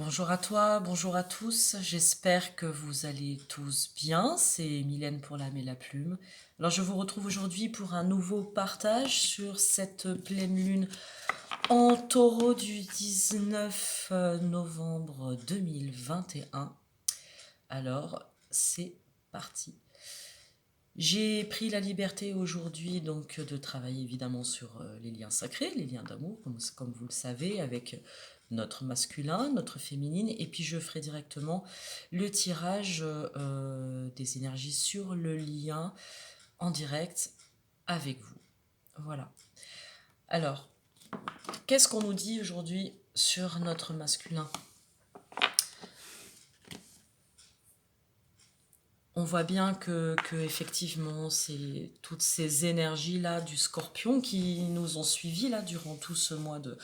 Bonjour à toi, bonjour à tous. J'espère que vous allez tous bien. C'est Mylène pour l'âme et la plume. Alors je vous retrouve aujourd'hui pour un nouveau partage sur cette pleine lune en taureau du 19 novembre 2021. Alors c'est parti. J'ai pris la liberté aujourd'hui donc de travailler évidemment sur les liens sacrés, les liens d'amour, comme vous le savez, avec notre masculin, notre féminine, et puis je ferai directement le tirage des énergies sur le lien en direct avec vous. Voilà. Alors, qu'est-ce qu'on nous dit aujourd'hui sur notre masculin? On voit bien que effectivement, c'est toutes ces énergies-là du scorpion qui nous ont suivis là durant tout ce mois de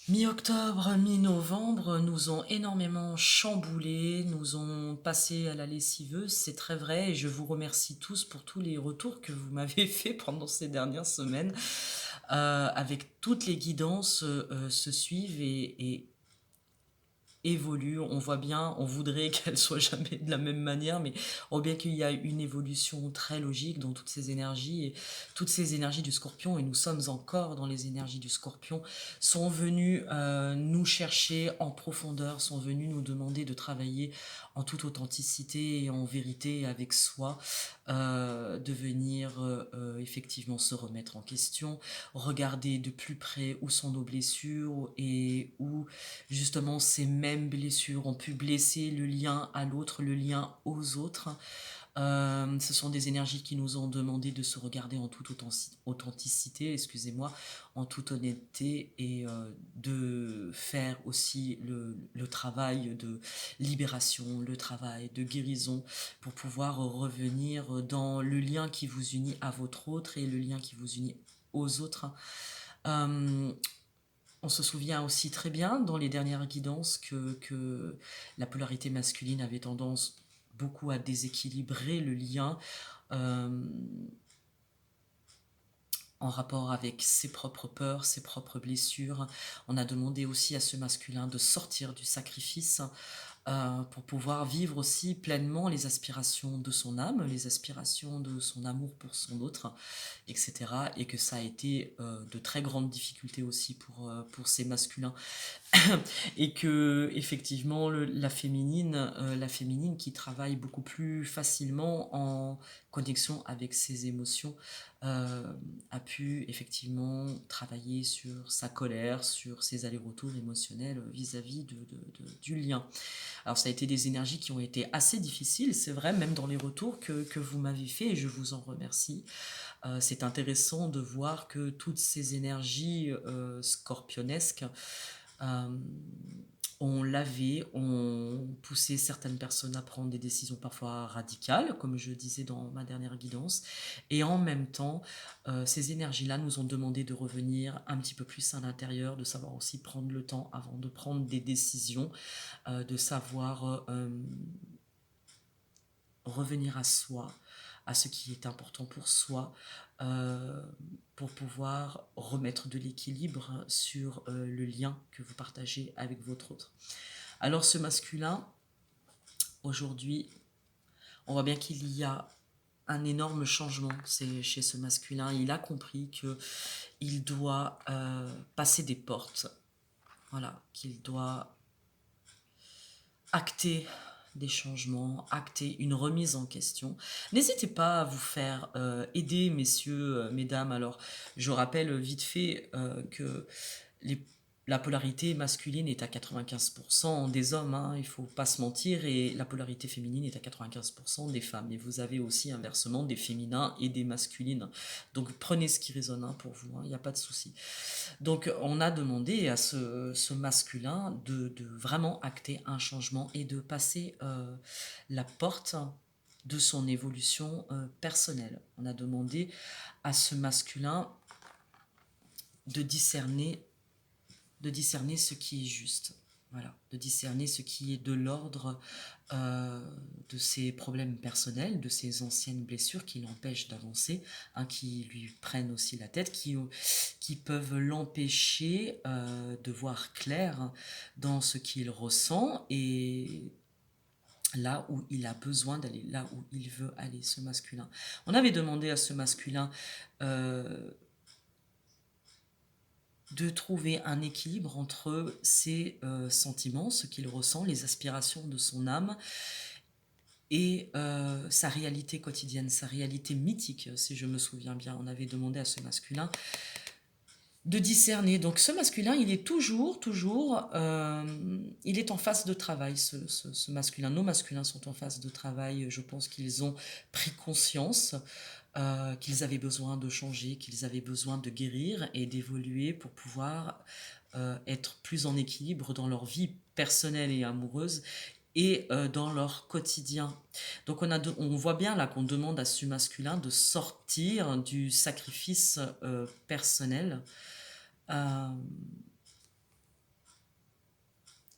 mi-octobre, mi-novembre, nous ont énormément chamboulés, nous ont passé à la lessiveuse, c'est très vrai, et je vous remercie tous pour tous les retours que vous m'avez fait pendant ces dernières semaines. Avec toutes les guidances se suivent et évolue. On voit bien, on voudrait qu'elle soit jamais de la même manière, mais on voit bien qu'il y a une évolution très logique dans toutes ces énergies et toutes ces énergies du Scorpion, et nous sommes encore dans les énergies du Scorpion, sont venues nous chercher en profondeur, sont venues nous demander de travailler en toute authenticité et en vérité avec soi, de venir effectivement se remettre en question, regarder de plus près où sont nos blessures et où justement ces mêmes blessures ont pu blesser le lien à l'autre, le lien aux autres. Ce sont des énergies qui nous ont demandé de se regarder en toute authenticité, excusez-moi, en toute honnêteté, et de faire aussi le travail de libération, le travail de guérison pour pouvoir revenir dans le lien qui vous unit à votre autre et le lien qui vous unit aux autres. Euh, on se souvient aussi très bien dans les dernières guidances que la polarité masculine avait tendance beaucoup à déséquilibrer le lien euh, en rapport avec ses propres peurs, ses propres blessures. On a demandé aussi à ce masculin de sortir du sacrifice pour pouvoir vivre aussi pleinement les aspirations de son âme, les aspirations de son amour pour son autre, etc. Et que ça a été de très grandes difficultés aussi pour ces masculins. Et que effectivement la féminine qui travaille beaucoup plus facilement en connexion avec ses émotions euh, a pu effectivement travailler sur sa colère, sur ses allers-retours émotionnels vis-à-vis du lien. Alors ça a été des énergies qui ont été assez difficiles, c'est vrai, même dans les retours que vous m'avez fait, et je vous en remercie. C'est intéressant de voir que toutes ces énergies scorpionesques euh, ont lavé, ont poussé certaines personnes à prendre des décisions parfois radicales, comme je disais dans ma dernière guidance. Et en même temps, ces énergies-là nous ont demandé de revenir un petit peu plus à l'intérieur, de savoir aussi prendre le temps avant de prendre des décisions, de savoir revenir à soi, à ce qui est important pour soi, euh, pour pouvoir remettre de l'équilibre sur le lien que vous partagez avec votre autre. Alors ce masculin, aujourd'hui, on voit bien qu'il y a un énorme changement chez ce masculin. Il a compris que il doit passer des portes, voilà, qu'il doit acter des changements, acter une remise en question. N'hésitez pas à vous faire aider, messieurs, mesdames. Alors, je rappelle vite fait que les- la polarité masculine est à 95% des hommes, hein, il ne faut pas se mentir, et la polarité féminine est à 95% des femmes. Et vous avez aussi inversement des féminins et des masculines. Donc prenez ce qui résonne hein, pour vous, il n'y a pas de souci. Donc on a demandé à ce masculin de vraiment acter un changement et de passer la porte de son évolution personnelle. On a demandé à ce masculin de discerner ce qui est juste. Voilà, de discerner ce qui est de l'ordre de ses problèmes personnels, de ses anciennes blessures qui l'empêchent d'avancer, hein, qui lui prennent aussi la tête, qui peuvent l'empêcher de voir clair dans ce qu'il ressent et là où il a besoin d'aller, là où il veut aller, ce masculin. On avait demandé à ce masculin de trouver un équilibre entre ses sentiments, ce qu'il ressent, les aspirations de son âme et sa réalité quotidienne, sa réalité mythique, si je me souviens bien. On avait demandé à ce masculin de discerner. Donc ce masculin, il est toujours, il est en phase de travail, ce masculin. Nos masculins sont en phase de travail. Je pense qu'ils ont pris conscience qu'ils avaient besoin de changer, qu'ils avaient besoin de guérir et d'évoluer pour pouvoir être plus en équilibre dans leur vie personnelle et amoureuse et dans leur quotidien. Donc on voit bien là qu'on demande à ce masculin de sortir du sacrifice personnel,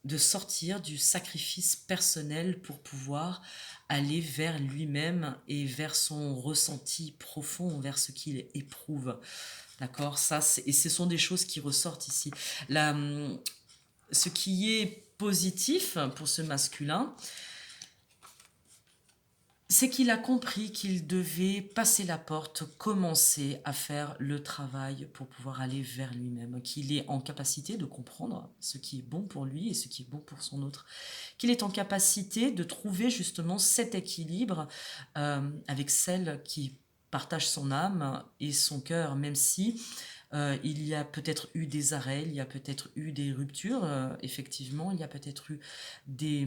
de sortir du sacrifice personnel pour pouvoir aller vers lui-même et vers son ressenti profond, vers ce qu'il éprouve. D'accord, et ce sont des choses qui ressortent ici. Ce qui est positif pour ce masculin, c'est qu'il a compris qu'il devait passer la porte, commencer à faire le travail pour pouvoir aller vers lui-même, qu'il est en capacité de comprendre ce qui est bon pour lui et ce qui est bon pour son autre, qu'il est en capacité de trouver justement cet équilibre avec celle qui partage son âme et son cœur, même si il y a peut-être eu des arrêts, il y a peut-être eu des ruptures, effectivement, il y a peut-être eu des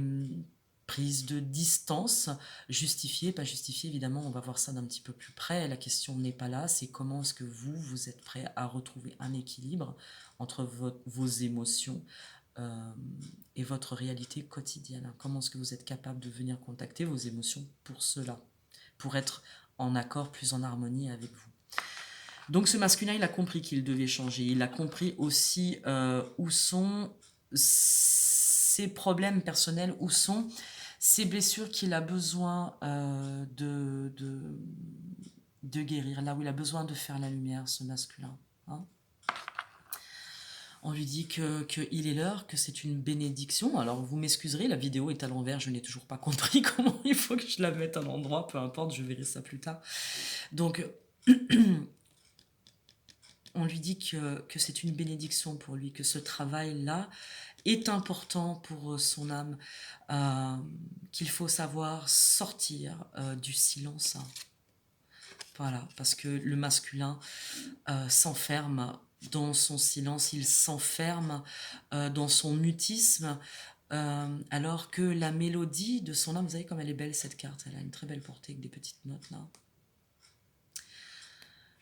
prises de distance, justifiées, pas justifiées, évidemment, on va voir ça d'un petit peu plus près. La question n'est pas là, c'est comment est-ce que vous êtes prêt à retrouver un équilibre entre vos émotions et votre réalité quotidienne. Comment est-ce que vous êtes capable de venir contacter vos émotions pour cela, pour être en accord, plus en harmonie avec vous. Donc ce masculin, il a compris qu'il devait changer. Il a compris aussi où sont ses problèmes personnels, où sont ces blessures qu'il a besoin de guérir, là où il a besoin de faire la lumière, ce masculin. Hein. On lui dit qu'il est l'heure, que c'est une bénédiction. Alors vous m'excuserez, la vidéo est à l'envers, je n'ai toujours pas compris comment il faut que je la mette à l'endroit, peu importe, je verrai ça plus tard. Donc on lui dit que c'est une bénédiction pour lui, que ce travail-là est important pour son âme, qu'il faut savoir sortir du silence. Voilà, parce que le masculin s'enferme dans son silence, il s'enferme dans son mutisme, alors que la mélodie de son âme, vous savez comme elle est belle cette carte, elle a une très belle portée avec des petites notes là.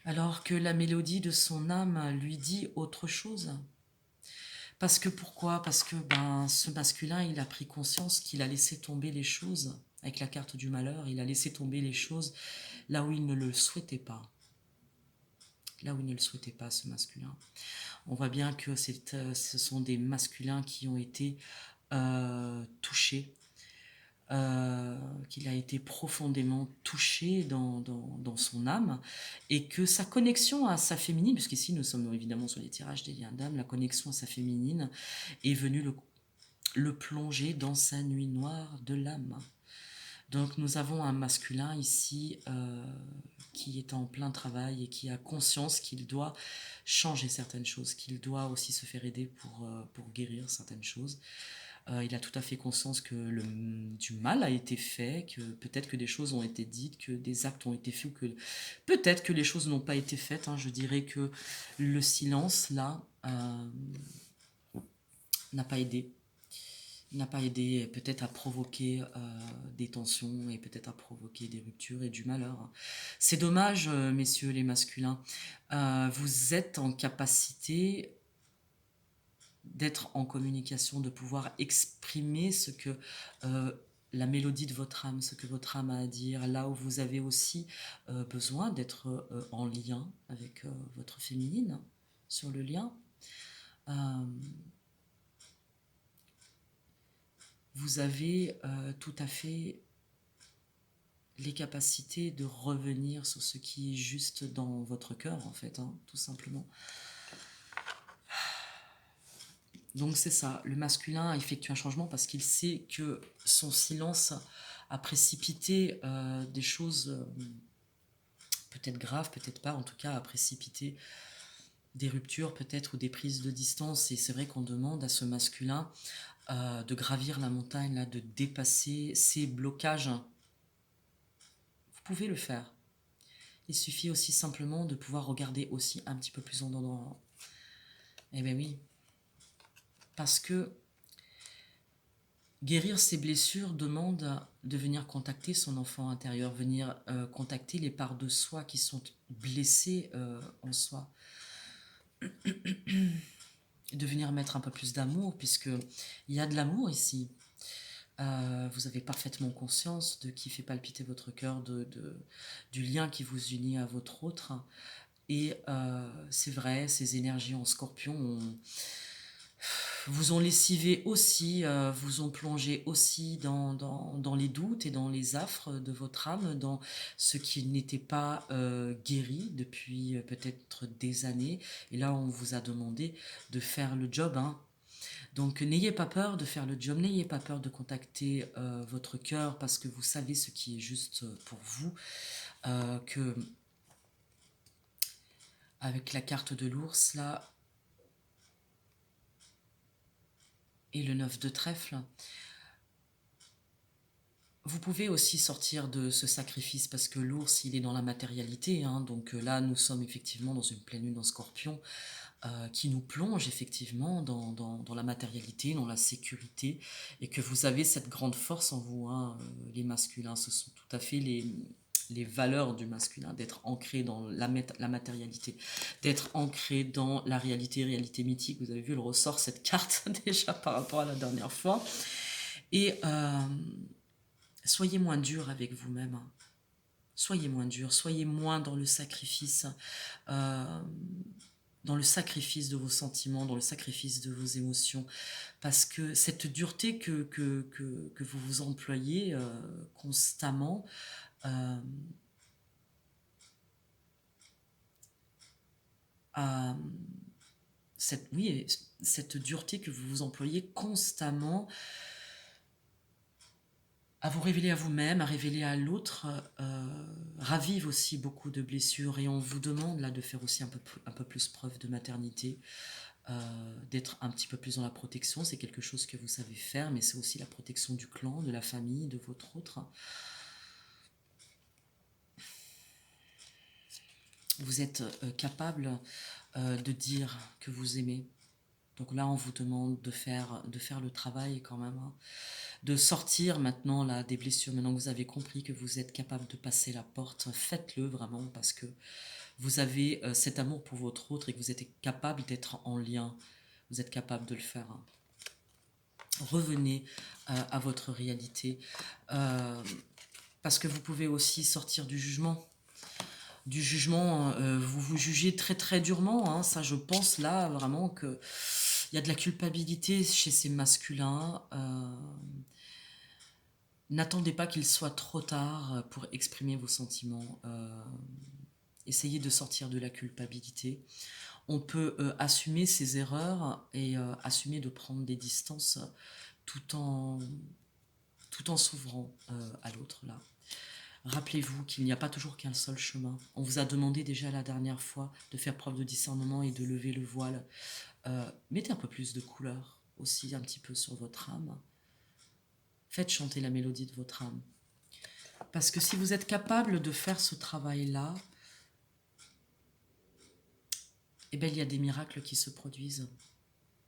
Alors que la mélodie de son âme lui dit autre chose. Parce que pourquoi? Parce que ce masculin, il a pris conscience qu'il a laissé tomber les choses, avec la carte du malheur, il a laissé tomber les choses là où il ne le souhaitait pas. Là où il ne le souhaitait pas, ce masculin. On voit bien que ce sont des masculins qui ont été touchés, qu'il a été profondément touché dans son âme et que sa connexion à sa féminine, puisqu'ici nous sommes évidemment sur les tirages des liens d'âme, la connexion à sa féminine est venue le plonger dans sa nuit noire de l'âme. Donc nous avons un masculin ici qui est en plein travail et qui a conscience qu'il doit changer certaines choses, qu'il doit aussi se faire aider pour guérir certaines choses. Il a tout à fait conscience que du mal a été fait, que peut-être que des choses ont été dites, que des actes ont été faits, ou que peut-être que les choses n'ont pas été faites. Je dirais que le silence, là, n'a pas aidé. N'a pas aidé peut-être à provoquer des tensions et peut-être à provoquer des ruptures et du malheur. C'est dommage, messieurs les masculins. Vous êtes en capacité d'être en communication, de pouvoir exprimer ce que la mélodie de votre âme, ce que votre âme a à dire, là où vous avez aussi besoin d'être en lien avec votre féminine, sur le lien. vous avez tout à fait les capacités de revenir sur ce qui est juste dans votre cœur, en fait, hein, tout simplement. Donc c'est ça, le masculin effectue un changement parce qu'il sait que son silence a précipité des choses peut-être graves, peut-être pas, en tout cas a précipité des ruptures peut-être ou des prises de distance. Et c'est vrai qu'on demande à ce masculin de gravir la montagne, là, de dépasser ces blocages. Vous pouvez le faire. Il suffit aussi simplement de pouvoir regarder aussi un petit peu plus en dedans. Eh bien oui, parce que guérir ses blessures demande de venir contacter son enfant intérieur, venir contacter les parts de soi qui sont blessées en soi. De venir mettre un peu plus d'amour, puisqu'il y a de l'amour ici. Vous avez parfaitement conscience de qui fait palpiter votre cœur, du lien qui vous unit à votre autre. Et c'est vrai, ces énergies en scorpion vous ont lessivé aussi, vous ont plongé aussi dans les doutes et dans les affres de votre âme, dans ce qui n'était pas guéri depuis peut-être des années. Et là, on vous a demandé de faire le job, hein. Donc n'ayez pas peur de faire le job, n'ayez pas peur de contacter votre cœur parce que vous savez ce qui est juste pour vous, que avec la carte de l'ours là et le 9 de trèfle, vous pouvez aussi sortir de ce sacrifice parce que l'ours il est dans la matérialité, hein. Donc là nous sommes effectivement dans une pleine lune en scorpion, qui nous plonge effectivement dans la matérialité, dans la sécurité, et que vous avez cette grande force en vous, hein, les masculins, ce sont tout à fait les valeurs du masculin, d'être ancré dans la matérialité, d'être ancré dans la réalité mythique. Vous avez vu, elle ressort cette carte déjà par rapport à la dernière fois. Et soyez moins dur avec vous-même, hein. Soyez moins dur, soyez moins dans le sacrifice. Dans le sacrifice de vos sentiments, dans le sacrifice de vos émotions. Parce que cette dureté que vous vous employez constamment, cette dureté que vous vous employez constamment à vous révéler à vous-même, à révéler à l'autre, ravive aussi beaucoup de blessures. Et on vous demande là de faire aussi un peu plus preuve de maternité, d'être un petit peu plus dans la protection. C'est quelque chose que vous savez faire, mais c'est aussi la protection du clan, de la famille, de votre autre. Vous êtes capable de dire que vous aimez. Donc là, on vous demande de faire le travail quand même, hein. De sortir maintenant là, des blessures. Maintenant que vous avez compris que vous êtes capable de passer la porte, faites-le vraiment parce que vous avez cet amour pour votre autre et que vous êtes capable d'être en lien. Vous êtes capable de le faire, hein. Revenez à votre réalité. Parce que vous pouvez aussi sortir du jugement. Du jugement, vous vous jugez très très durement, hein. Ça, je pense là vraiment que il y a de la culpabilité chez ces masculins. N'attendez pas qu'il soit trop tard pour exprimer vos sentiments. Essayez de sortir de la culpabilité. On peut assumer ses erreurs et assumer de prendre des distances tout en s'ouvrant à l'autre là. Rappelez-vous qu'il n'y a pas toujours qu'un seul chemin. On vous a demandé déjà la dernière fois de faire preuve de discernement et de lever le voile. Mettez un peu plus de couleur aussi un petit peu sur votre âme. Faites chanter la mélodie de votre âme. Parce que si vous êtes capable de faire ce travail-là, eh bien, il y a des miracles qui se produisent.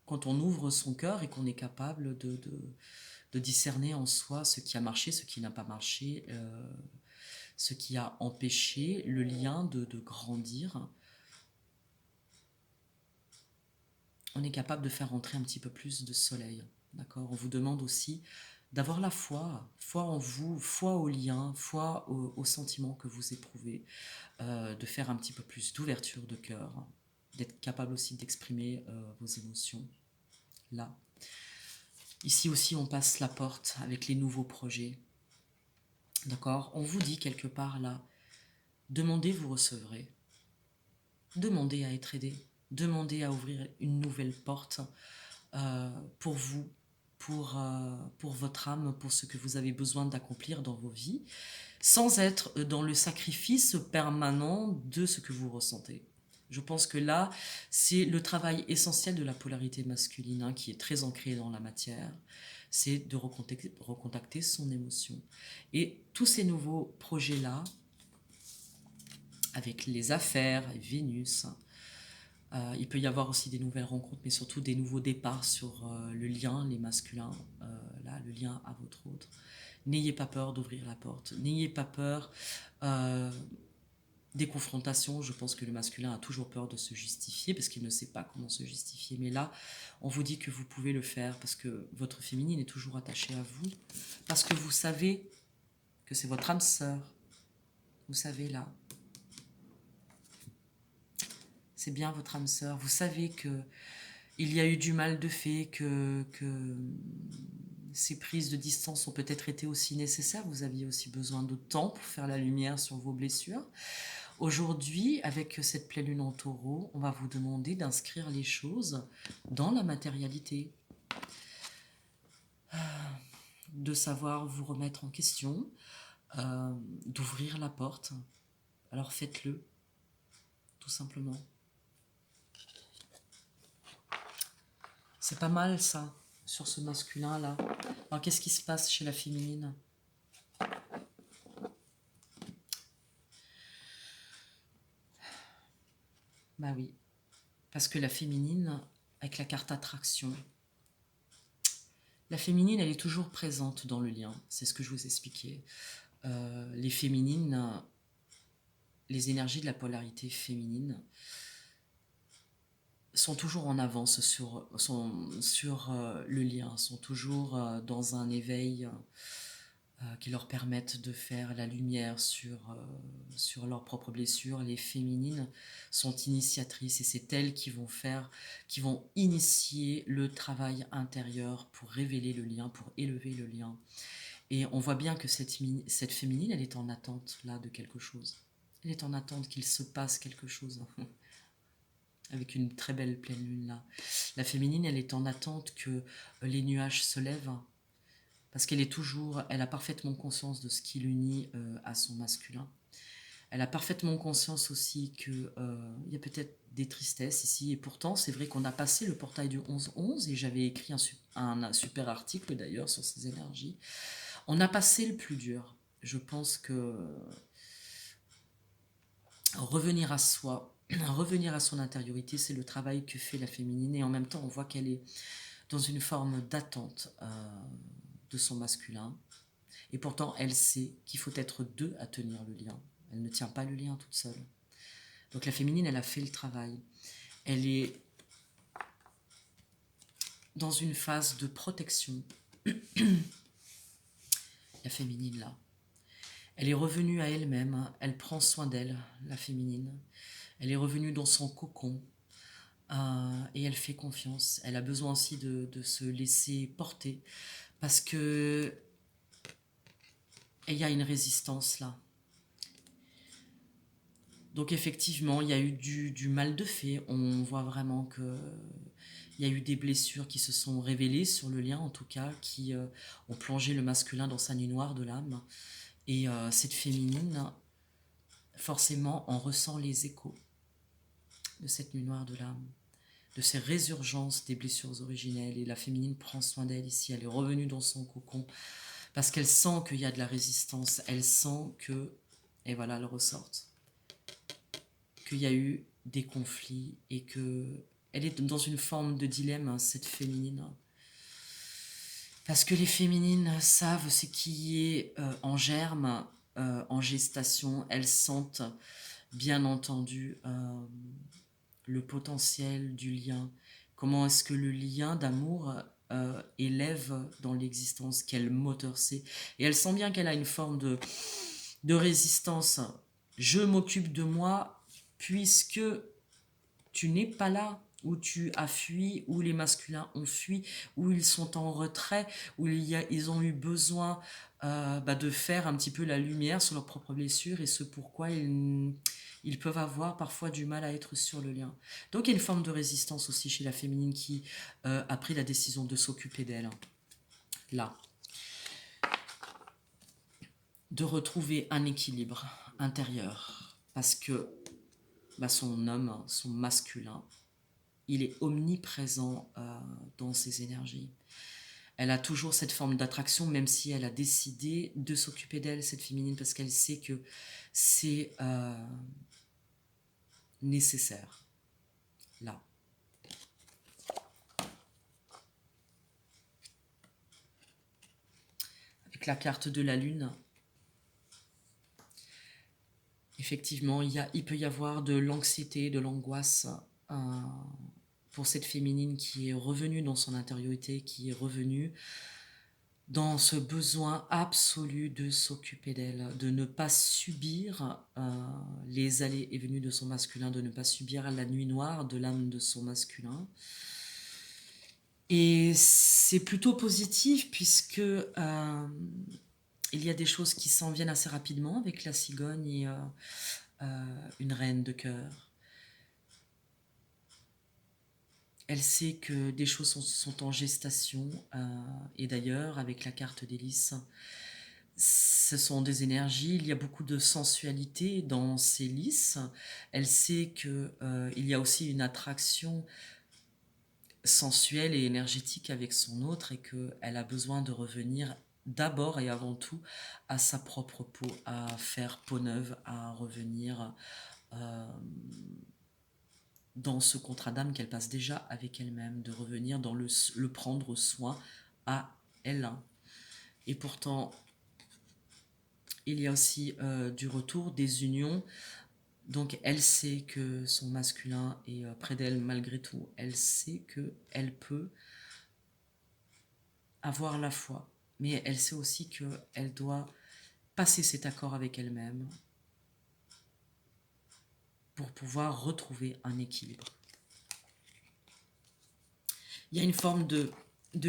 Quand on ouvre son cœur et qu'on est capable de discerner en soi ce qui a marché, ce qui n'a pas marché, ce qui a empêché le lien de grandir, on est capable de faire entrer un petit peu plus de soleil. D'accord ? On vous demande aussi d'avoir la foi en vous, foi au lien, foi aux sentiments que vous éprouvez, de faire un petit peu plus d'ouverture de cœur, d'être capable aussi d'exprimer vos émotions là. Ici aussi, on passe la porte avec les nouveaux projets. D'accord? On vous dit quelque part là, demandez, vous recevrez. Demandez à être aidé. Demandez à ouvrir une nouvelle porte pour vous, pour votre âme, pour ce que vous avez besoin d'accomplir dans vos vies, sans être dans le sacrifice permanent de ce que vous ressentez. Je pense que là, c'est le travail essentiel de la polarité masculine, hein, qui est très ancrée dans la matière, c'est de recontacter son émotion. Et tous ces nouveaux projets-là, avec les affaires, Vénus, il peut y avoir aussi des nouvelles rencontres, mais surtout des nouveaux départs sur le lien, les masculins, là, le lien à votre autre. N'ayez pas peur d'ouvrir la porte. N'ayez pas peur des confrontations. Je pense que le masculin a toujours peur de se justifier parce qu'il ne sait pas comment se justifier. Mais là, on vous dit que vous pouvez le faire parce que votre féminine est toujours attachée à vous. Parce que vous savez que c'est votre âme sœur. Vous savez là. C'est bien votre âme sœur. Vous savez que il y a eu du mal de fait, que ces prises de distance ont peut-être été aussi nécessaires. Vous aviez aussi besoin de temps pour faire la lumière sur vos blessures. Aujourd'hui, avec cette pleine lune en taureau, on va vous demander d'inscrire les choses dans la matérialité. De savoir vous remettre en question, d'ouvrir la porte. Alors faites-le, tout simplement. C'est pas mal ça, sur ce masculin-là. Alors qu'est-ce qui se passe chez la féminine ? Bah oui, parce que la féminine, avec la carte attraction, la féminine, elle est toujours présente dans le lien. C'est ce que je vous expliquais. Les féminines, les énergies de la polarité féminine sont toujours en avance sur le lien, sont toujours dans un éveil qui leur permettent de faire la lumière sur leurs propres blessures. Les féminines sont initiatrices et c'est elles qui vont initier le travail intérieur pour révéler le lien, pour élever le lien. Et on voit bien que cette féminine, elle est en attente là de quelque chose. Elle est en attente qu'il se passe quelque chose. Avec une très belle pleine lune là. La féminine, elle est en attente que les nuages se lèvent. Parce elle a parfaitement conscience de ce qui l'unit à son masculin. Elle a parfaitement conscience aussi qu'il y a peut-être des tristesses ici. Et pourtant, c'est vrai qu'on a passé le portail du 11-11 et j'avais écrit un super article d'ailleurs sur ces énergies. On a passé le plus dur. Je pense que revenir à soi, revenir à son intériorité, c'est le travail que fait la féminine. Et en même temps, on voit qu'elle est dans une forme d'attente de son masculin. Et pourtant, elle sait qu'il faut être deux à tenir le lien. Elle ne tient pas le lien toute seule. Donc la féminine, elle a fait le travail. Elle est dans une phase de protection. La féminine, là. Elle est revenue à elle-même. Elle prend soin d'elle, la féminine. Elle est revenue dans son cocon. Et elle fait confiance. Elle a besoin aussi de se laisser porter. Parce que il y a une résistance là. Donc effectivement, il y a eu du mal de fait. On voit vraiment que il y a eu des blessures qui se sont révélées sur le lien, en tout cas, qui ont plongé le masculin dans sa nuit noire de l'âme. Et cette féminine, forcément, on ressent les échos de cette nuit noire de l'âme, de ces résurgences des blessures originelles. Et la féminine prend soin d'elle ici. Elle est revenue dans son cocon parce qu'elle sent qu'il y a de la résistance. Elle sent que, et voilà, elle ressorte, qu'il y a eu des conflits et que elle est dans une forme de dilemme, hein, cette féminine. Parce que les féminines savent ce qui est en germe, en gestation. Elles sentent, bien entendu, le potentiel du lien. Comment est-ce que le lien d'amour élève dans l'existence, quel moteur c'est. Et elle sent bien qu'elle a une forme de résistance. Je m'occupe de moi puisque tu n'es pas là. où tu as fui, où les masculins ont fui, où ils sont en retrait, où ils ont eu besoin de faire un petit peu la lumière sur leurs propres blessures et ce pourquoi ils peuvent avoir parfois du mal à être sur le lien. Donc il y a une forme de résistance aussi chez la féminine qui a pris la décision de s'occuper d'elle. Là. De retrouver un équilibre intérieur. Parce que son homme, son masculin, il est omniprésent dans ses énergies. Elle a toujours cette forme d'attraction, même si elle a décidé de s'occuper d'elle, cette féminine, parce qu'elle sait que c'est nécessaire. Là. Avec la carte de la lune, effectivement, il peut y avoir de l'anxiété, de l'angoisse pour cette féminine qui est revenue dans son intériorité, qui est revenue dans ce besoin absolu de s'occuper d'elle, de ne pas subir les allées et venues de son masculin, de ne pas subir la nuit noire de l'âme de son masculin. Et c'est plutôt positif puisque il y a des choses qui s'en viennent assez rapidement avec la cigogne et une reine de cœur. Elle sait que des choses sont en gestation et d'ailleurs avec la carte des lys, ce sont des énergies, il y a beaucoup de sensualité dans ces lys. Elle sait qu'il y a aussi une attraction sensuelle et énergétique avec son autre et qu'elle a besoin de revenir d'abord et avant tout à sa propre peau, à faire peau neuve, à revenir dans ce contrat d'âme qu'elle passe déjà avec elle-même, de revenir dans le prendre soin à elle. Et pourtant, il y a aussi du retour, des unions. Donc elle sait que son masculin est près d'elle malgré tout. Elle sait qu'elle peut avoir la foi. Mais elle sait aussi qu'elle doit passer cet accord avec elle-même pour pouvoir retrouver un équilibre. Il y a une forme de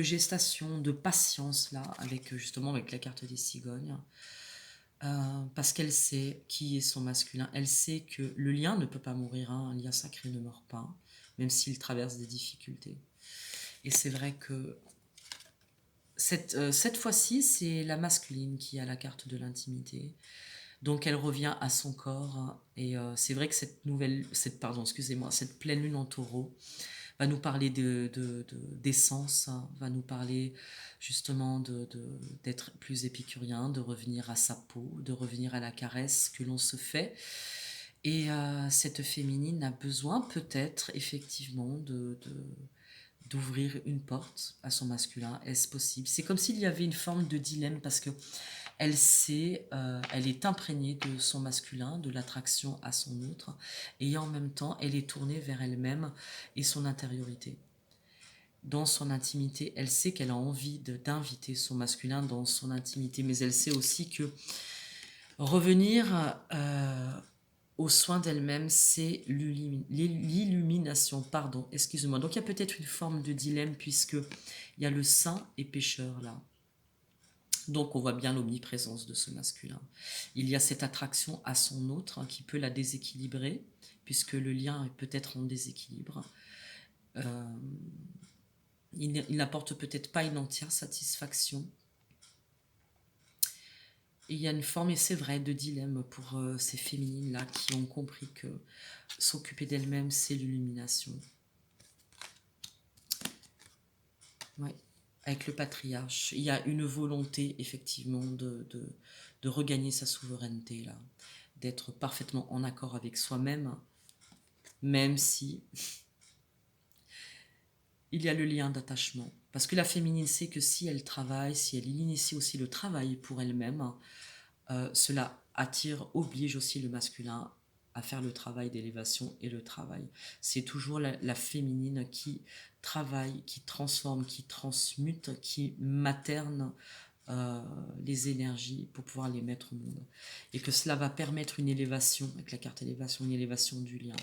gestation, de patience là, justement avec la carte des cigognes. Parce qu'elle sait qui est son masculin. Elle sait que le lien ne peut pas mourir, hein. Un lien sacré ne meurt pas, même s'il traverse des difficultés. Et c'est vrai que cette fois-ci, c'est la masculine qui a la carte de l'intimité. Donc elle revient à son corps. Hein, et c'est vrai que cette pleine lune en taureau va nous parler d'essence, hein, va nous parler justement d'être plus épicurien, de revenir à sa peau, de revenir à la caresse que l'on se fait. Et cette féminine a besoin peut-être effectivement d'ouvrir une porte à son masculin. Est-ce possible? C'est comme s'il y avait une forme de dilemme parce que elle sait, elle est imprégnée de son masculin, de l'attraction à son autre, et en même temps, elle est tournée vers elle-même et son intériorité. Dans son intimité, elle sait qu'elle a envie d'inviter son masculin dans son intimité, mais elle sait aussi que revenir aux soins d'elle-même, c'est l'illumination. Pardon, excusez-moi. Donc il y a peut-être une forme de dilemme puisque il y a le saint et pécheur là. Donc on voit bien l'omniprésence de ce masculin. Il y a cette attraction à son autre qui peut la déséquilibrer, puisque le lien est peut-être en déséquilibre. Il n'apporte peut-être pas une entière satisfaction. Et il y a une forme, et c'est vrai, de dilemme pour ces féminines-là qui ont compris que s'occuper d'elles-mêmes, c'est l'illumination. Ouais. Avec le patriarche, il y a une volonté effectivement de regagner sa souveraineté, là, d'être parfaitement en accord avec soi-même, même si il y a le lien d'attachement. Parce que la féminine sait que si elle travaille, si elle initie aussi le travail pour elle-même, cela oblige aussi le masculin à faire le travail d'élévation et le travail. C'est toujours la féminine qui travaille, qui transforme, qui transmute, qui materne les énergies pour pouvoir les mettre au monde. Et que cela va permettre une élévation, avec la carte élévation, une élévation du lien.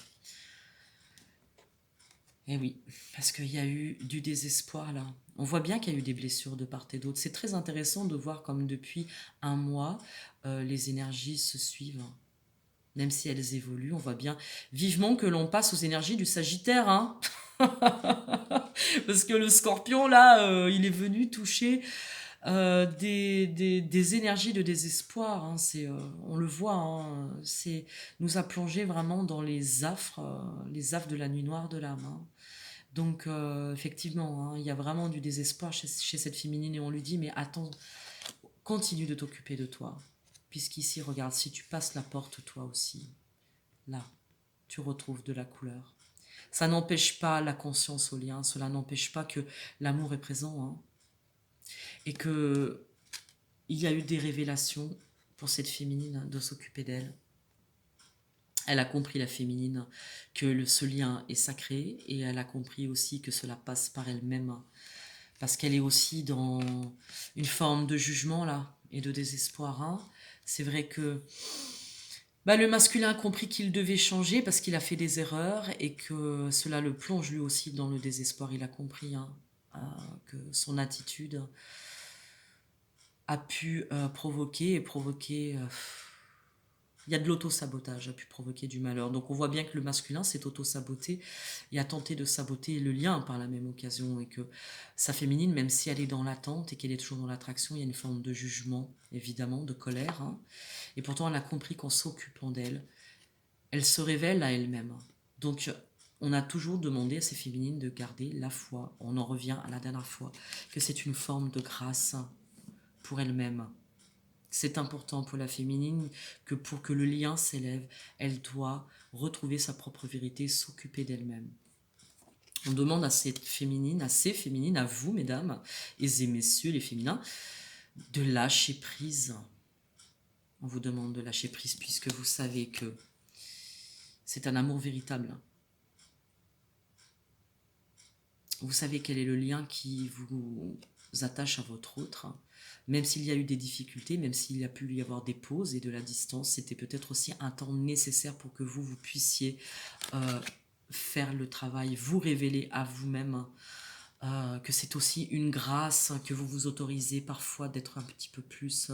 Eh oui, parce qu'il y a eu du désespoir là. On voit bien qu'il y a eu des blessures de part et d'autre. C'est très intéressant de voir comme depuis un mois, les énergies se suivent. Même si elles évoluent, on voit bien vivement que l'on passe aux énergies du Sagittaire, hein. Parce que le Scorpion, là, il est venu toucher des énergies de désespoir, hein. On le voit, hein. Nous a plongé vraiment dans les affres de la nuit noire de l'âme, hein. Donc, effectivement, hein, il y a vraiment du désespoir chez cette féminine et on lui dit, mais attends, continue de t'occuper de toi. Puisqu'ici, regarde, si tu passes la porte, toi aussi, là, tu retrouves de la couleur. Ça n'empêche pas la conscience au lien, cela n'empêche pas que l'amour est présent, hein, et que il y a eu des révélations pour cette féminine de s'occuper d'elle. Elle a compris, la féminine, que ce lien est sacré et elle a compris aussi que cela passe par elle-même parce qu'elle est aussi dans une forme de jugement là et de désespoir, hein. C'est vrai que le masculin a compris qu'il devait changer parce qu'il a fait des erreurs et que cela le plonge lui aussi dans le désespoir. Il a compris, hein, que son attitude a pu provoquer. Il y a de l'auto-sabotage, a pu provoquer du malheur. Donc on voit bien que le masculin s'est auto-saboté et a tenté de saboter le lien par la même occasion. Et que sa féminine, même si elle est dans l'attente et qu'elle est toujours dans l'attraction, il y a une forme de jugement, évidemment, de colère, hein. Et pourtant elle a compris qu'en s'occupant d'elle, elle se révèle à elle-même. Donc on a toujours demandé à ces féminines de garder la foi. On en revient à la dernière fois, que c'est une forme de grâce pour elle-même. C'est important pour la féminine que pour que le lien s'élève, elle doit retrouver sa propre vérité, s'occuper d'elle-même. On demande à ces féminines, à vous, mesdames et messieurs les féminins, de lâcher prise. On vous demande de lâcher prise puisque vous savez que c'est un amour véritable. Vous savez quel est le lien qui vous attache à votre autre. Même s'il y a eu des difficultés, même s'il y a pu y avoir des pauses et de la distance, c'était peut-être aussi un temps nécessaire pour que vous puissiez faire le travail, vous révéler à vous-même, que c'est aussi une grâce, que vous vous autorisez parfois d'être un petit peu plus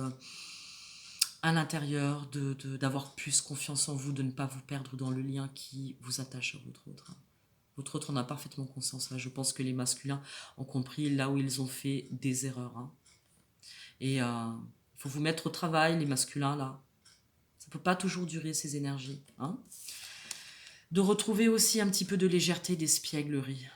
à l'intérieur, d'avoir plus confiance en vous, de ne pas vous perdre dans le lien qui vous attache à votre autre. Votre autre en a parfaitement conscience. Là, je pense que les masculins ont compris là où ils ont fait des erreurs, hein. Et il faut vous mettre au travail, les masculins, là. Ça ne peut pas toujours durer, ces énergies, hein. De retrouver aussi un petit peu de légèreté, d'espièglerie.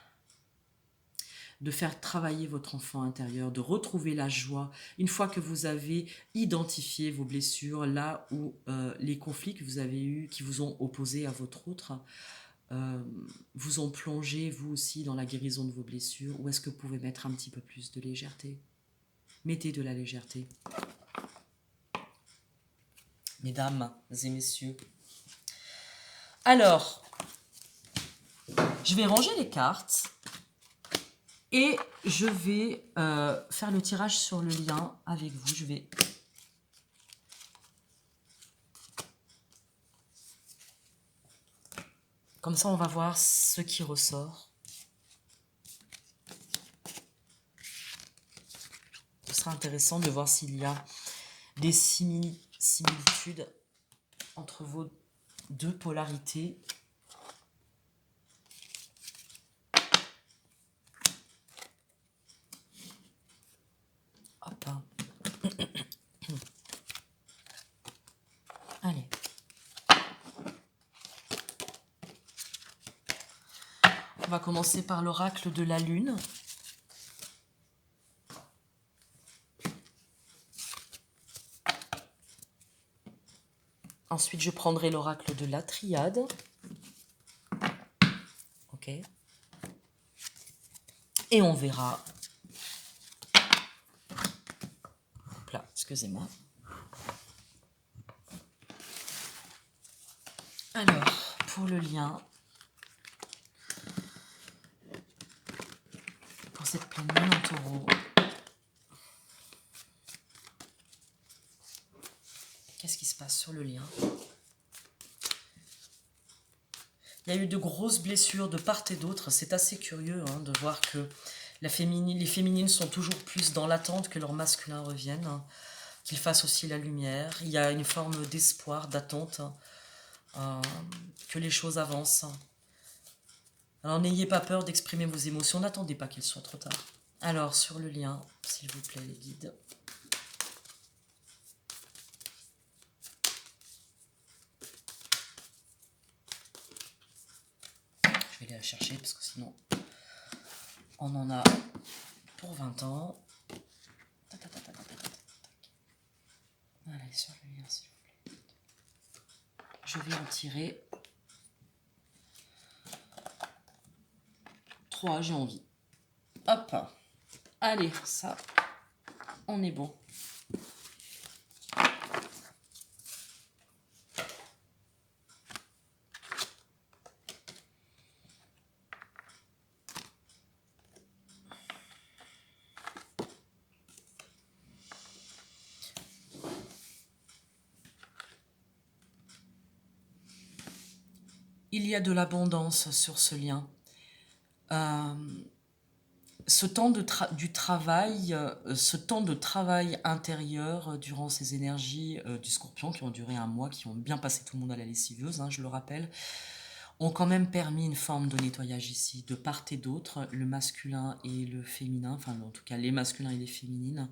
De faire travailler votre enfant intérieur, de retrouver la joie. Une fois que vous avez identifié vos blessures, là où les conflits que vous avez eus, qui vous ont opposé à votre autre, vous ont plongé, vous aussi, dans la guérison de vos blessures, ou est-ce que vous pouvez mettre un petit peu plus de légèreté? Mettez de la légèreté. Mesdames et messieurs. Alors, je vais ranger les cartes et je vais faire le tirage sur le lien avec vous. Je vais... Comme ça, on va voir ce qui ressort. Ce sera intéressant de voir s'il y a des similitudes entre vos deux polarités. Hop. Allez. On va commencer par l'oracle de la Lune. Ensuite, je prendrai l'oracle de la Triade. Ok. Et on verra. Hop là, excusez-moi. Alors, pour le lien, pour cette pleine lune en taureau, qu'est-ce qui se passe sur le lien? Il y a eu de grosses blessures de part et d'autre. C'est assez curieux hein, de voir que les féminines sont toujours plus dans l'attente que leurs masculins reviennent, hein, qu'ils fassent aussi la lumière. Il y a une forme d'espoir, d'attente, que les choses avancent. Alors n'ayez pas peur d'exprimer vos émotions, n'attendez pas qu'il soit trop tard. Alors sur le lien, s'il vous plaît les guides. Je vais aller la chercher parce que sinon on en a pour 20 ans. Allez, sur le lien s'il vous plaît. Je vais en tirer 3, j'ai envie. Hop. Allez, ça, on est bon. Il y a de l'abondance sur ce lien. Ce temps ce temps de travail intérieur durant ces énergies du Scorpion qui ont duré un mois, qui ont bien passé tout le monde à la lessiveuse, hein, je le rappelle, ont quand même permis une forme de nettoyage ici, de part et d'autre, le masculin et le féminin, enfin en tout cas les masculins et les féminines,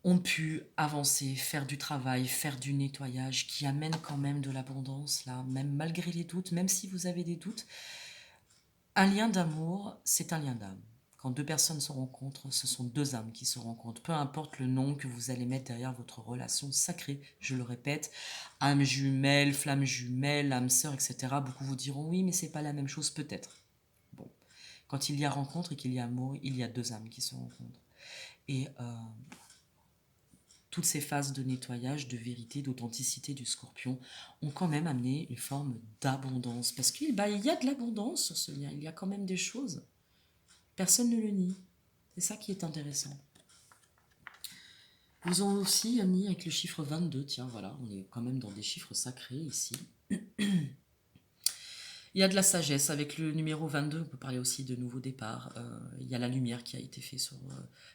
ont pu avancer, faire du travail, faire du nettoyage qui amène quand même de l'abondance là, même malgré les doutes, même si vous avez des doutes. Un lien d'amour, c'est un lien d'âme. Quand deux personnes se rencontrent, ce sont deux âmes qui se rencontrent. Peu importe le nom que vous allez mettre derrière votre relation sacrée, je le répète, âme jumelle, flamme jumelle, âme sœur, etc. Beaucoup vous diront oui, mais c'est pas la même chose, peut-être. Bon, quand il y a rencontre et qu'il y a amour, il y a deux âmes qui se rencontrent. Et toutes ces phases de nettoyage, de vérité, d'authenticité du Scorpion ont quand même amené une forme d'abondance. Parce qu'il y a de l'abondance sur ce lien, il y a quand même des choses. Personne ne le nie. C'est ça qui est intéressant. Ils ont aussi mis avec le chiffre 22, tiens voilà, on est quand même dans des chiffres sacrés ici. Il y a de la sagesse avec le numéro 22, on peut parler aussi de nouveau départ. Il y a la lumière qui a été faite sur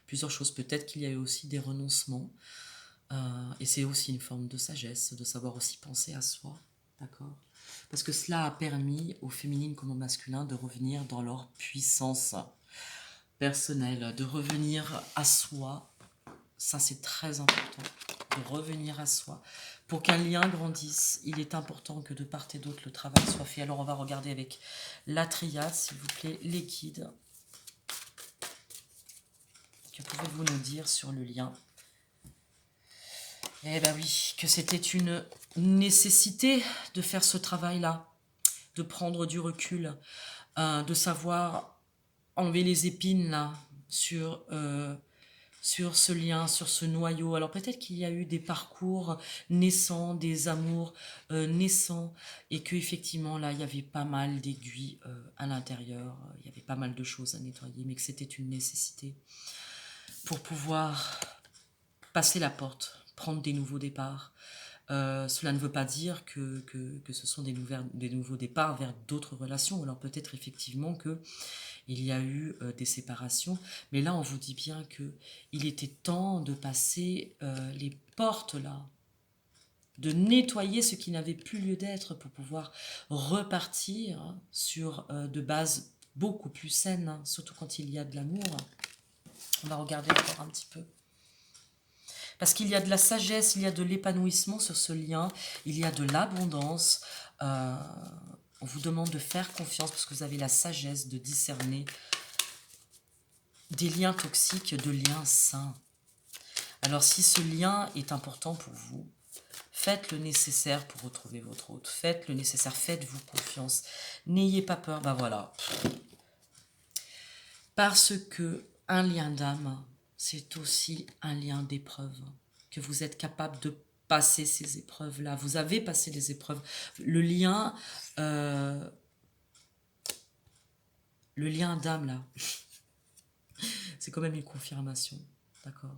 plusieurs choses. Peut-être qu'il y a eu aussi des renoncements. Et c'est aussi une forme de sagesse, de savoir aussi penser à soi. D'accord ? Parce que cela a permis aux féminines comme aux masculins de revenir dans leur puissance personnelle, de revenir à soi. Ça, c'est très important, de revenir à soi. Pour qu'un lien grandisse, il est important que de part et d'autre, le travail soit fait. Alors, on va regarder avec la triade, s'il vous plaît, les guides. Que pouvez-vous nous dire sur le lien ? Eh bien oui, que c'était une nécessité de faire ce travail-là, de prendre du recul, de savoir enlever les épines là sur ce lien, sur ce noyau. Alors peut-être qu'il y a eu des parcours naissants, des amours naissants, et qu'effectivement là, il y avait pas mal d'aiguilles à l'intérieur, il y avait pas mal de choses à nettoyer, mais que c'était une nécessité pour pouvoir passer la porte, prendre des nouveaux départs. Cela ne veut pas dire que ce sont des nouveaux départs vers d'autres relations. Alors peut-être effectivement que il y a eu des séparations, mais là on vous dit bien que il était temps de passer les portes là, de nettoyer ce qui n'avait plus lieu d'être pour pouvoir repartir sur de bases beaucoup plus saines, hein, surtout quand il y a de l'amour. On va regarder encore un petit peu. Parce qu'il y a de la sagesse, il y a de l'épanouissement sur ce lien, il y a de l'abondance. On vous demande de faire confiance parce que vous avez la sagesse de discerner des liens toxiques, de liens sains. Alors si ce lien est important pour vous, faites le nécessaire pour retrouver votre hôte. Faites le nécessaire, faites-vous confiance. N'ayez pas peur, ben voilà. Parce que un lien d'âme, c'est aussi un lien d'épreuve. Que vous êtes capable de passer ces épreuves-là. Vous avez passé les épreuves. Le lien d'âme, là, c'est quand même une confirmation. D'accord ?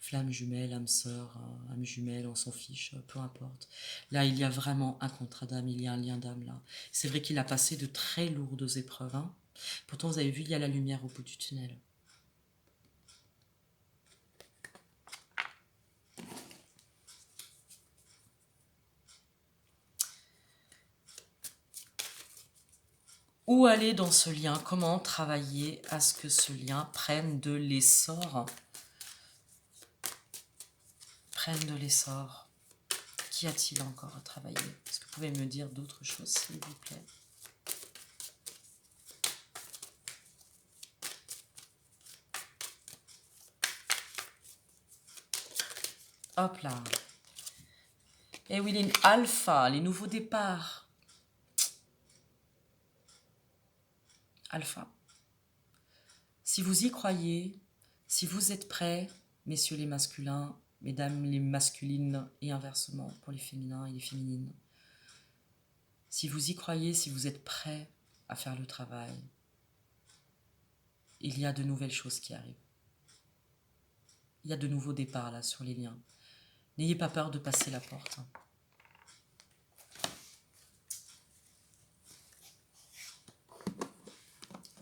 Flamme jumelle, âme sœur, âme jumelle, on s'en fiche, peu importe. Là, il y a vraiment un contrat d'âme, il y a un lien d'âme là. C'est vrai qu'il a passé de très lourdes épreuves. Hein. Pourtant, vous avez vu, il y a la lumière au bout du tunnel. Où aller dans ce lien? Comment travailler à ce que ce lien prenne de l'essor? Prenne de l'essor. Qu'y a-t-il encore à travailler? Est-ce que vous pouvez me dire d'autres choses, s'il vous plaît? Hop là. Et oui, les alpha, les nouveaux départs. Alpha. Si vous y croyez, si vous êtes prêts, messieurs les masculins, mesdames les masculines et inversement pour les féminins et les féminines, si vous y croyez, si vous êtes prêts à faire le travail, il y a de nouvelles choses qui arrivent. Il y a de nouveaux départs là sur les liens. N'ayez pas peur de passer la porte.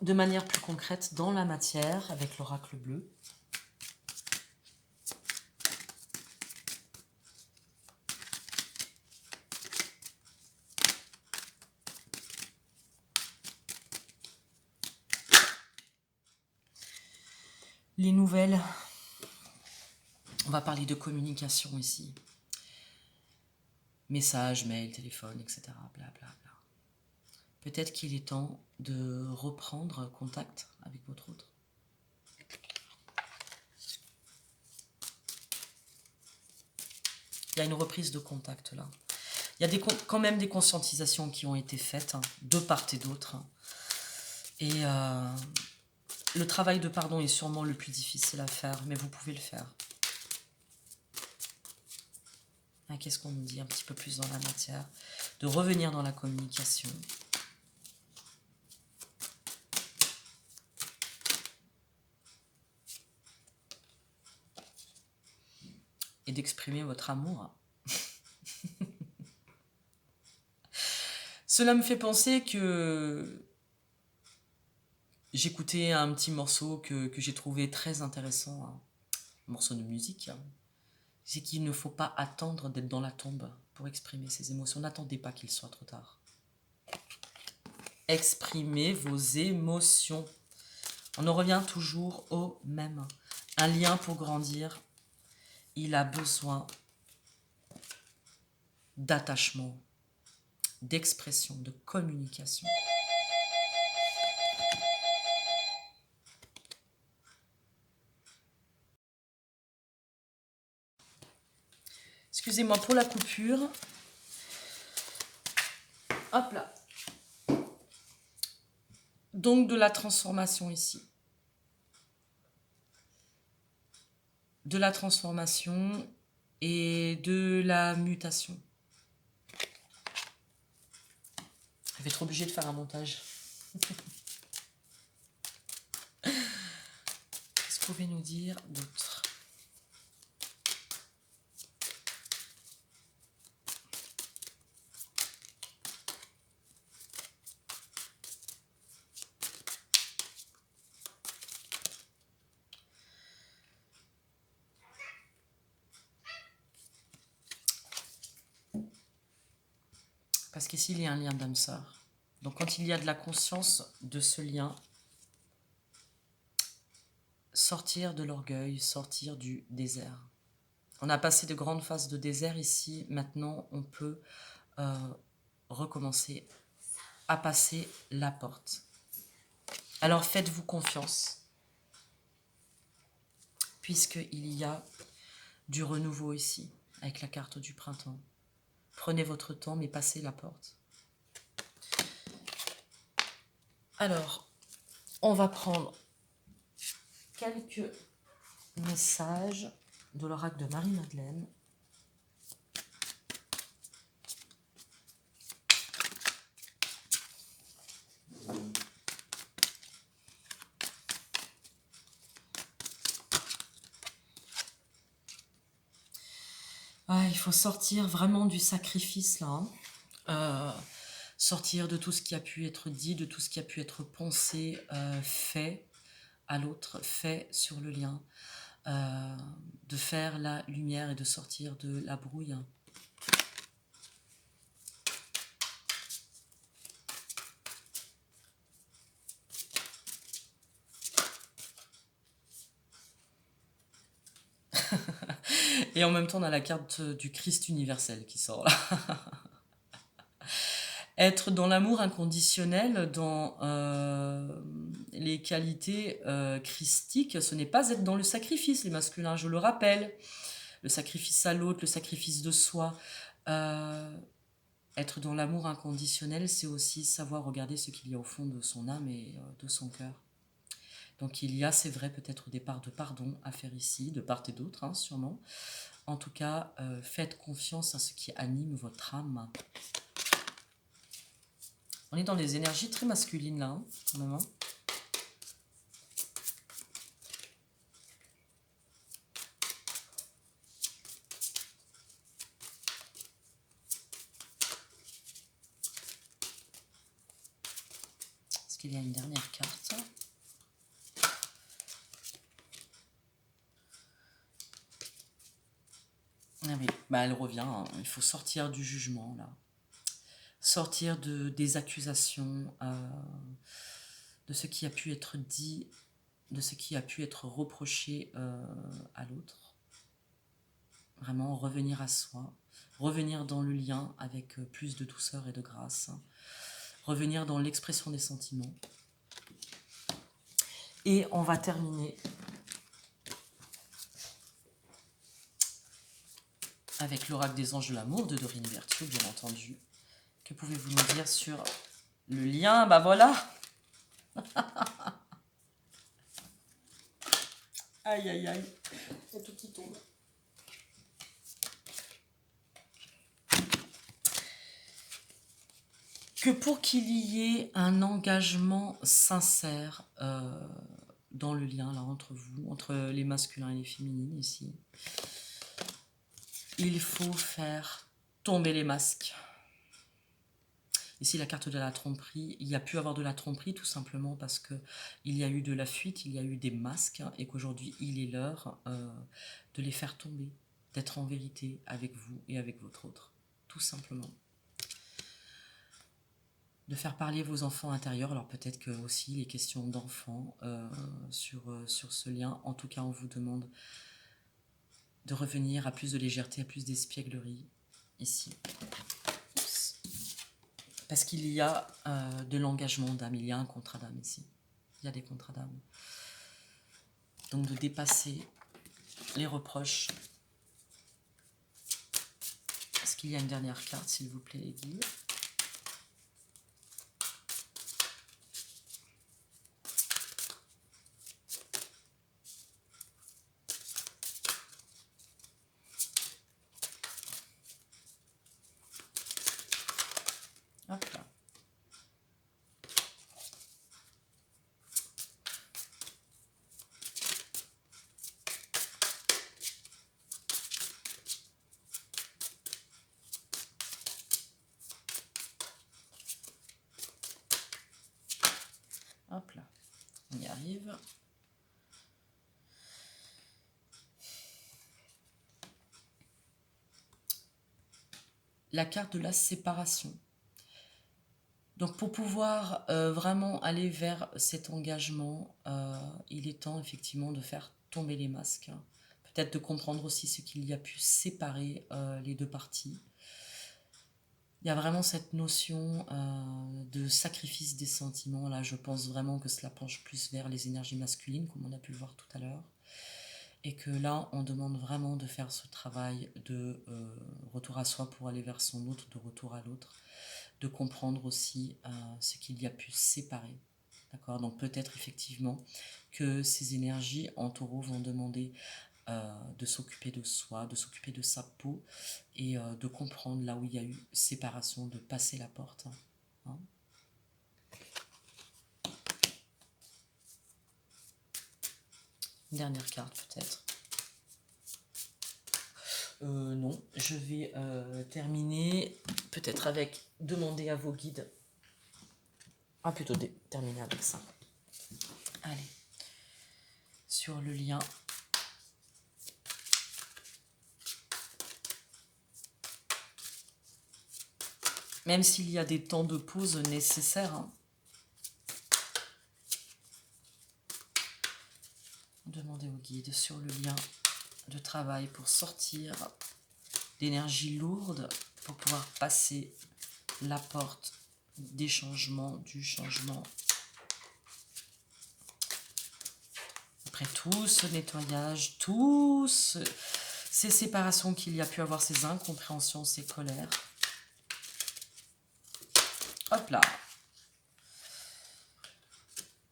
De manière plus concrète, dans la matière, avec l'oracle bleu, les nouvelles, on va parler de communication ici. Messages, mails, téléphone, etc. Blablabla. Peut-être qu'il est temps de reprendre contact avec votre autre. Il y a une reprise de contact là. Il y a quand même des conscientisations qui ont été faites, hein, de part et d'autre. Et le travail de pardon est sûrement le plus difficile à faire, mais vous pouvez le faire. Hein, qu'est-ce qu'on nous dit un petit peu plus dans la matière? De revenir dans la communication. Et d'exprimer votre amour. Cela me fait penser que j'écoutais un petit morceau que j'ai trouvé très intéressant, hein, un morceau de musique. Hein. C'est qu'il ne faut pas attendre d'être dans la tombe pour exprimer ses émotions. N'attendez pas qu'il soit trop tard. Exprimez vos émotions. On en revient toujours au même. Un lien pour grandir, il a besoin d'attachement, d'expression, de communication. Excusez-moi pour la coupure. Hop là. Donc de la transformation ici. De la transformation et de la mutation. Je vais être obligée de faire un montage. Qu'est-ce que vous pouvez nous dire d'autre? Parce qu'ici, il y a un lien d'âme sœur. Donc, quand il y a de la conscience de ce lien, sortir de l'orgueil, sortir du désert. On a passé de grandes phases de désert ici. Maintenant, on peut recommencer à passer la porte. Alors, faites-vous confiance. Puisqu'il y a du renouveau ici, avec la carte du printemps. Prenez votre temps, mais passez la porte. Alors, on va prendre quelques messages de l'oracle de Marie-Madeleine. Ah, il faut sortir vraiment du sacrifice là, hein. Sortir de tout ce qui a pu être dit, de tout ce qui a pu être pensé, fait à l'autre, fait sur le lien. De faire la lumière et de sortir de la brouille. Et en même temps, on a la carte du Christ universel qui sort là. Être dans l'amour inconditionnel, dans les qualités christiques, ce n'est pas être dans le sacrifice, les masculins, je le rappelle. Le sacrifice à l'autre, le sacrifice de soi. Être dans l'amour inconditionnel, c'est aussi savoir regarder ce qu'il y a au fond de son âme et de son cœur. Donc il y a, c'est vrai, peut-être des parts de pardon à faire ici, de part et d'autre, hein, sûrement. En tout cas, faites confiance à ce qui anime votre âme. On est dans des énergies très masculines là, hein, quand même. Hein. Est-ce qu'il y a une dernière carte ? Ah oui, bah elle revient, hein. Il faut sortir du jugement là. Sortir des accusations, de ce qui a pu être dit, de ce qui a pu être reproché à l'autre. Vraiment revenir à soi, revenir dans le lien avec plus de douceur et de grâce, revenir dans l'expression des sentiments. Et on va terminer avec l'oracle des anges de l'amour de Dorine Virtue, bien entendu. Que pouvez-vous nous dire sur le lien? Bah voilà. Aïe, aïe, aïe. Il y a tout qui tombe. Que pour qu'il y ait un engagement sincère dans le lien là entre vous, entre les masculins et les féminines ici, il faut faire tomber les masques. Ici, la carte de la tromperie, il y a pu avoir de la tromperie tout simplement parce que il y a eu de la fuite, il y a eu des masques et qu'aujourd'hui, il est l'heure de les faire tomber, d'être en vérité avec vous et avec votre autre, tout simplement. De faire parler vos enfants intérieurs, alors peut-être que aussi les questions d'enfants sur ce lien, en tout cas on vous demande de revenir à plus de légèreté, à plus d'espièglerie ici. Parce qu'il y a de l'engagement d'âme, il y a un contrat d'âme ici. Il y a des contrats d'âme. Donc de dépasser les reproches. Est-ce qu'il y a une dernière carte, s'il vous plaît, les guides? Hop là. Hop là. On y arrive. La carte de la séparation. Donc pour pouvoir vraiment aller vers cet engagement, il est temps effectivement de faire tomber les masques. Peut-être de comprendre aussi ce qu'il y a pu séparer les deux parties. Il y a vraiment cette notion de sacrifice des sentiments. Là, je pense vraiment que cela penche plus vers les énergies masculines, comme on a pu le voir tout à l'heure. Et que là, on demande vraiment de faire ce travail de retour à soi pour aller vers son autre, de retour à l'autre. De comprendre aussi ce qu'il y a pu séparer. D'accord? Donc peut-être effectivement que ces énergies en taureau vont demander de s'occuper de soi, de s'occuper de sa peau et de comprendre là où il y a eu séparation, de passer la porte. Hein? Une dernière carte peut-être. Non, je vais terminer peut-être avec demander à vos guides. Ah, plutôt terminer avec ça. Allez, sur le lien. Même s'il y a des temps de pause nécessaires. Hein. Demandez au guide sur le lien de travail pour sortir d'énergie lourde, pour pouvoir passer la porte des changements, du changement. Après tout ce nettoyage, ces séparations qu'il y a pu avoir, ces incompréhensions, ces colères. Hop là.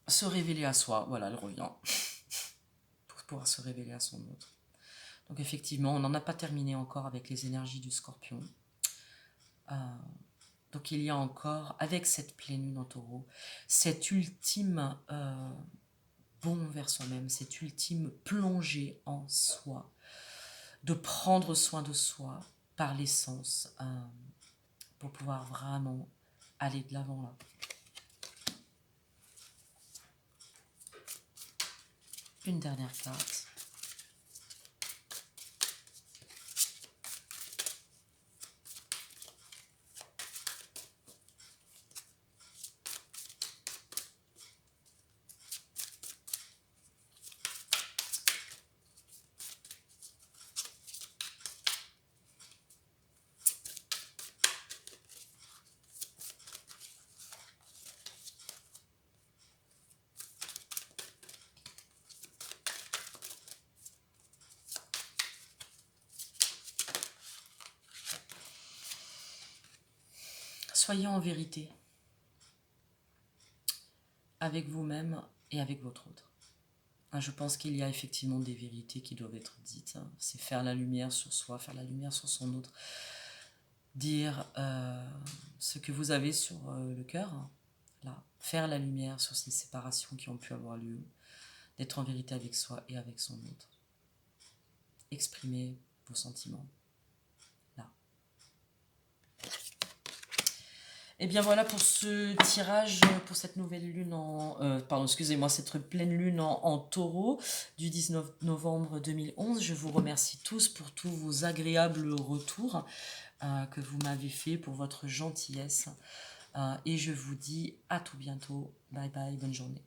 Se révéler à soi, voilà, elle revient. Pour pouvoir se révéler à son autre. Donc effectivement, on n'en a pas terminé encore avec les énergies du Scorpion. Donc il y a encore, avec cette pleine lune en Taureau, cette ultime bond vers soi-même, cette ultime plongée en soi, de prendre soin de soi par l'essence, pour pouvoir vraiment aller de l'avant là. Une dernière carte. Soyez en vérité avec vous-même et avec votre autre. Je pense qu'il y a effectivement des vérités qui doivent être dites. C'est faire la lumière sur soi, faire la lumière sur son autre. Dire ce que vous avez sur le cœur. Là. Faire la lumière sur ces séparations qui ont pu avoir lieu. D'être en vérité avec soi et avec son autre. Exprimer vos sentiments. Là. Et bien voilà pour ce tirage, pour cette nouvelle lune cette pleine lune en Taureau du 19 novembre 2011. Je vous remercie tous pour tous vos agréables retours que vous m'avez fait, pour votre gentillesse. Et je vous dis à tout bientôt. Bye bye, bonne journée.